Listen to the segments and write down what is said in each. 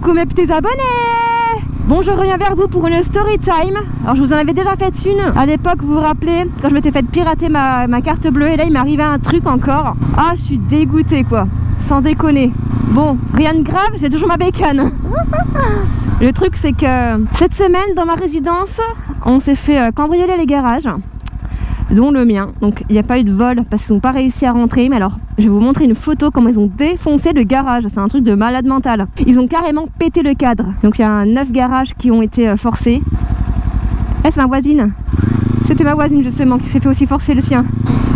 Coucou mes petits abonnés. Bon, je reviens vers vous pour une story time. Alors je vous en avais déjà fait une à l'époque, vous vous rappelez, quand je m'étais fait pirater ma carte bleue. Et là il m'est arrivé un truc encore. Ah, je suis dégoûtée quoi, sans déconner. Bon, rien de grave, j'ai toujours ma bécane. Le truc c'est que cette semaine dans ma résidence, on s'est fait cambrioler les garages, dont le mien. Donc il n'y a pas eu de vol parce qu'ils n'ont pas réussi à rentrer. Mais alors je vais vous montrer une photo comment ils ont défoncé le garage. C'est un truc de malade mental. Ils ont carrément pété le cadre. Donc il y a 9 garages qui ont été forcés. Eh, c'est ma voisine. C'était ma voisine justement qui s'est fait aussi forcer le sien.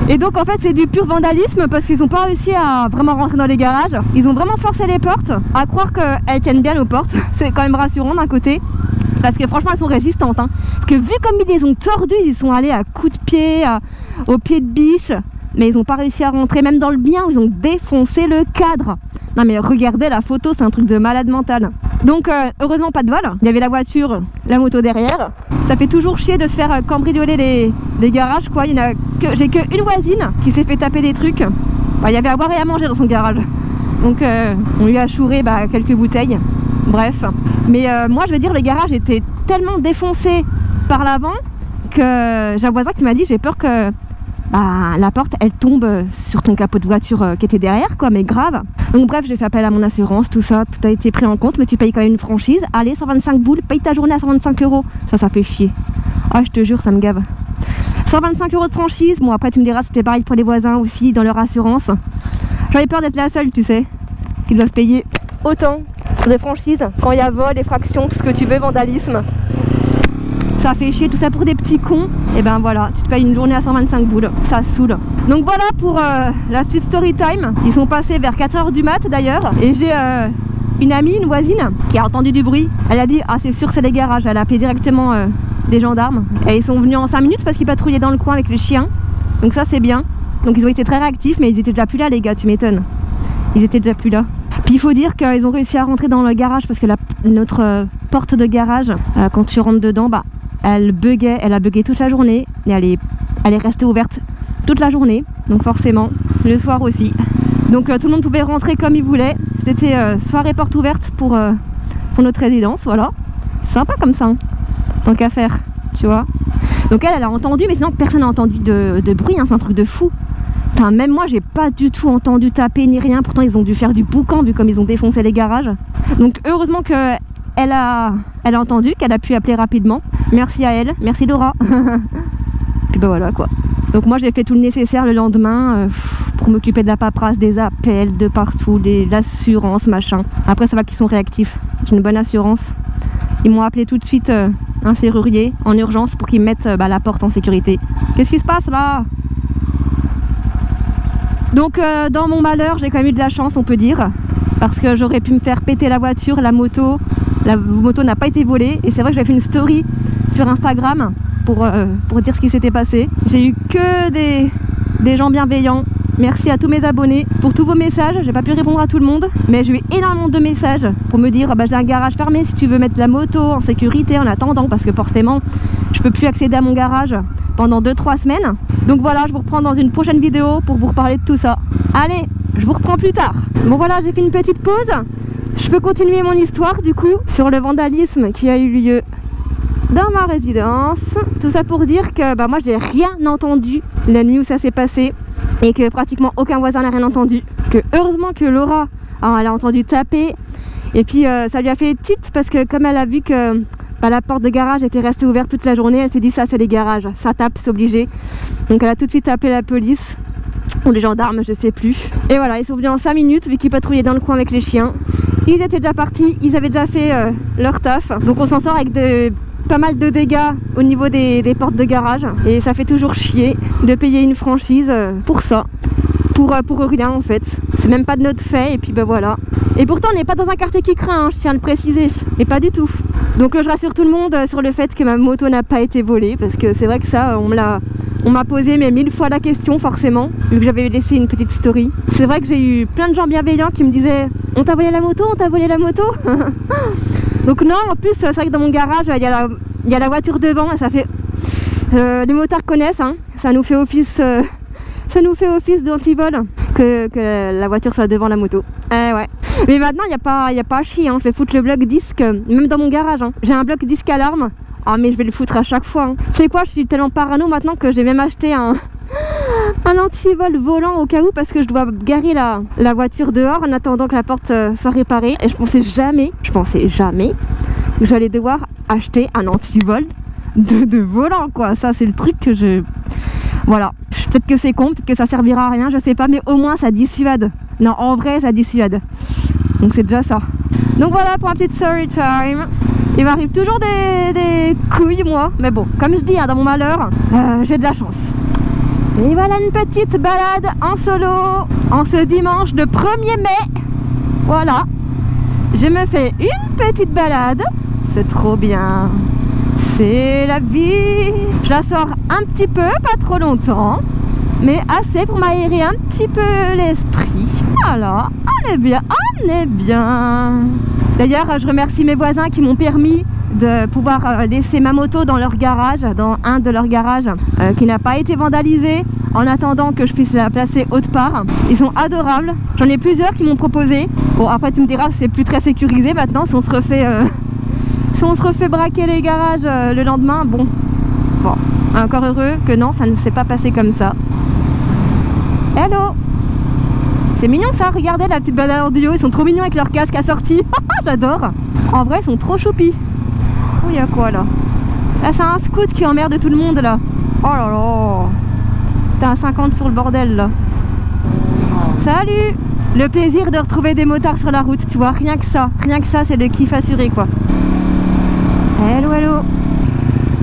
Et donc en fait c'est du pur vandalisme parce qu'ils n'ont pas réussi à vraiment rentrer dans les garages. Ils ont vraiment forcé les portes, à croire qu'elles tiennent bien nos portes. C'est quand même rassurant d'un côté, parce que franchement elles sont résistantes hein. Parce que vu comme ils les ont tordues, ils sont allés à coups de pied, au pied de biche. Mais ils n'ont pas réussi à rentrer, même dans le bien où ils ont défoncé le cadre. Non mais regardez la photo, c'est un truc de malade mental. Donc heureusement pas de vol, il y avait la voiture, la moto derrière. Ça fait toujours chier de se faire cambrioler les garages quoi. J'ai qu'une voisine qui s'est fait taper des trucs. Bah, il y avait à boire et à manger dans son garage. Donc on lui a chouré quelques bouteilles. Bref. Mais moi je veux dire, le garage était tellement défoncé par l'avant que j'ai un voisin qui m'a dit j'ai peur que la porte elle tombe sur ton capot de voiture qui était derrière quoi, mais grave. Donc bref, j'ai fait appel à mon assurance, tout ça, tout a été pris en compte, mais tu payes quand même une franchise. Allez, 125 boules, paye ta journée à 125 €. Ça fait chier. Ah, je te jure, ça me gave. 125 € de franchise. Bon, après tu me diras c'était pareil pour les voisins aussi dans leur assurance. J'avais peur d'être la seule, tu sais, qui doivent payer autant de franchise quand il y a vol, effraction, tout ce que tu veux, vandalisme. Ça fait chier, tout ça pour des petits cons. Et ben voilà, tu te payes une journée à 125 boules, ça saoule. Donc voilà pour la petite story time. Ils sont passés vers 4 h du mat d'ailleurs. Et j'ai une amie, une voisine qui a entendu du bruit. Elle a dit ah c'est sûr c'est les garages. Elle a appelé directement les gendarmes. Et ils sont venus en 5 minutes parce qu'ils patrouillaient dans le coin avec les chiens. Donc ça c'est bien. Donc ils ont été très réactifs, mais ils étaient déjà plus là les gars, tu m'étonnes. Ils étaient déjà plus là. Puis il faut dire qu'ils ont réussi à rentrer dans le garage parce que notre porte de garage, quand tu rentres dedans, elle buguait, elle a bugué toute la journée et elle est restée ouverte toute la journée, donc forcément le soir aussi. Donc tout le monde pouvait rentrer comme il voulait. C'était soirée porte ouverte pour notre résidence, voilà. Sympa comme ça, hein, tant qu'à faire, tu vois. Donc elle a entendu, mais sinon personne n'a entendu de bruit, hein, c'est un truc de fou. Enfin même moi j'ai pas du tout entendu taper ni rien, pourtant ils ont dû faire du boucan vu comme ils ont défoncé les garages. Donc heureusement que elle a entendu, qu'elle a pu appeler rapidement. Merci à elle, merci Laura. Puis voilà quoi. Donc moi j'ai fait tout le nécessaire le lendemain pour m'occuper de la paperasse, des appels de partout, l'assurance, machin. Après ça va qu'ils sont réactifs, j'ai une bonne assurance. Ils m'ont appelé tout de suite un serrurier en urgence pour qu'ils mettent la porte en sécurité. Qu'est-ce qui se passe là? Donc dans mon malheur j'ai quand même eu de la chance on peut dire. Parce que j'aurais pu me faire péter la voiture, la moto n'a pas été volée. Et c'est vrai que j'avais fait une story sur Instagram pour dire ce qui s'était passé. J'ai eu que des gens bienveillants. Merci à tous mes abonnés pour tous vos messages. J'ai pas pu répondre à tout le monde, mais j'ai eu énormément de messages pour me dire j'ai un garage fermé si tu veux mettre la moto en sécurité en attendant, parce que forcément je peux plus accéder à mon garage pendant 2-3 semaines. Donc voilà, je vous reprends dans une prochaine vidéo pour vous reparler de tout ça. Allez, je vous reprends plus tard. Bon voilà, j'ai fait une petite pause. Je peux continuer mon histoire du coup sur le vandalisme qui a eu lieu dans ma résidence. Tout ça pour dire que moi j'ai rien entendu la nuit où ça s'est passé et que pratiquement aucun voisin n'a rien entendu. Que heureusement que Laura, elle a entendu taper et puis ça lui a fait tilt parce que comme elle a vu que la porte de garage était restée ouverte toute la journée, elle s'est dit ça c'est les garages, ça tape, c'est obligé. Donc elle a tout de suite appelé la police ou les gendarmes, je sais plus. Et voilà, ils sont venus en 5 minutes vu qu'ils patrouillaient dans le coin avec les chiens. Ils étaient déjà partis, ils avaient déjà fait leur taf. Donc on s'en sort avec pas mal de dégâts au niveau des portes de garage. Et ça fait toujours chier de payer une franchise pour ça. Pour rien en fait. C'est même pas de notre fait et puis voilà. Et pourtant on n'est pas dans un quartier qui craint, hein, je tiens à le préciser. Mais pas du tout. Donc je rassure tout le monde sur le fait que ma moto n'a pas été volée. Parce que c'est vrai que ça, on m'a posé 1000 fois la question forcément, vu que j'avais laissé une petite story. C'est vrai que j'ai eu plein de gens bienveillants qui me disaient on t'a volé la moto, on t'a volé la moto. Donc non, en plus c'est vrai que dans mon garage il y a la voiture devant et ça fait... les motards connaissent, hein, ça nous fait office d'antivol. que la voiture soit devant la moto. Ouais. Mais maintenant, il n'y a pas à chier, hein. Je vais foutre le bloc disque, même dans mon garage. Hein. J'ai un bloc disque alarme. Ah, mais je vais le foutre à chaque fois. Hein. C'est quoi, je suis tellement parano maintenant que j'ai même acheté un anti-vol volant au cas où, parce que je dois garer la voiture dehors en attendant que la porte soit réparée. Et je pensais jamais que j'allais devoir acheter un anti-vol de volant, quoi. Ça, c'est le truc que je... Voilà. Peut-être que c'est con, peut-être que ça servira à rien, je sais pas, mais au moins ça dissuade. Non, en vrai, ça dissuade. Donc c'est déjà ça. Donc voilà pour ma petite story time. Il m'arrive toujours des couilles, moi. Mais bon, comme je dis, hein, dans mon malheur, j'ai de la chance. Et voilà une petite balade en solo en ce dimanche de 1er mai. Voilà. Je me fais une petite balade. C'est trop bien. C'est la vie. Je la sors un petit peu, pas trop longtemps, mais assez pour m'aérer un petit peu l'esprit. Voilà, on est bien, on est bien. D'ailleurs, je remercie mes voisins qui m'ont permis de pouvoir laisser ma moto dans leur garage, dans un de leurs garages qui n'a pas été vandalisé, en attendant que je puisse la placer autre part. Ils sont adorables. J'en ai plusieurs qui m'ont proposé. Bon, après tu me diras, c'est plus très sécurisé maintenant si on se refait... Si on se refait braquer les garages le lendemain, bon, encore heureux que non, ça ne s'est pas passé comme ça. Hello! C'est mignon ça, regardez la petite balade en duo, ils sont trop mignons avec leur casque assorti. J'adore! En vrai, ils sont trop choupis. Oh, il y a quoi là? Là, c'est un scout qui emmerde tout le monde là. Oh là là! T'as un 50 sur le bordel là. Salut! Le plaisir de retrouver des motards sur la route, tu vois, rien que ça, c'est le kiff assuré quoi. Hello, hello.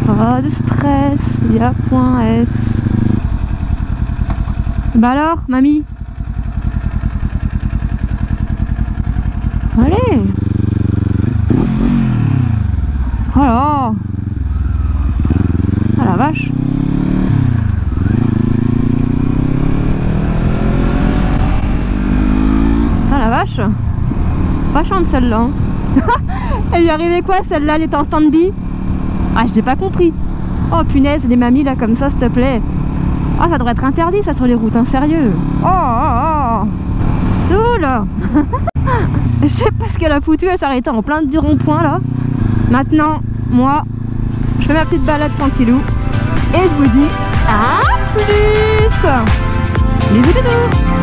Pas de stress, il y a point S. Bah alors, mamie? Allez. Oh là. Ah la vache. Ah la vache. Pas chante celle-là. Hein. Elle lui arrivait quoi celle-là? Elle était en stand-by? Ah, j'ai pas compris. Oh punaise, les mamies là comme ça, s'il te plaît. Ah, ça devrait être interdit ça sur les routes, hein, sérieux. Oh. Saoul. Je sais pas ce qu'elle a foutu, elle s'arrêtait en plein du rond-point là. Maintenant, moi, je fais ma petite balade tranquillou. Et je vous dis à plus. Bisous bisous.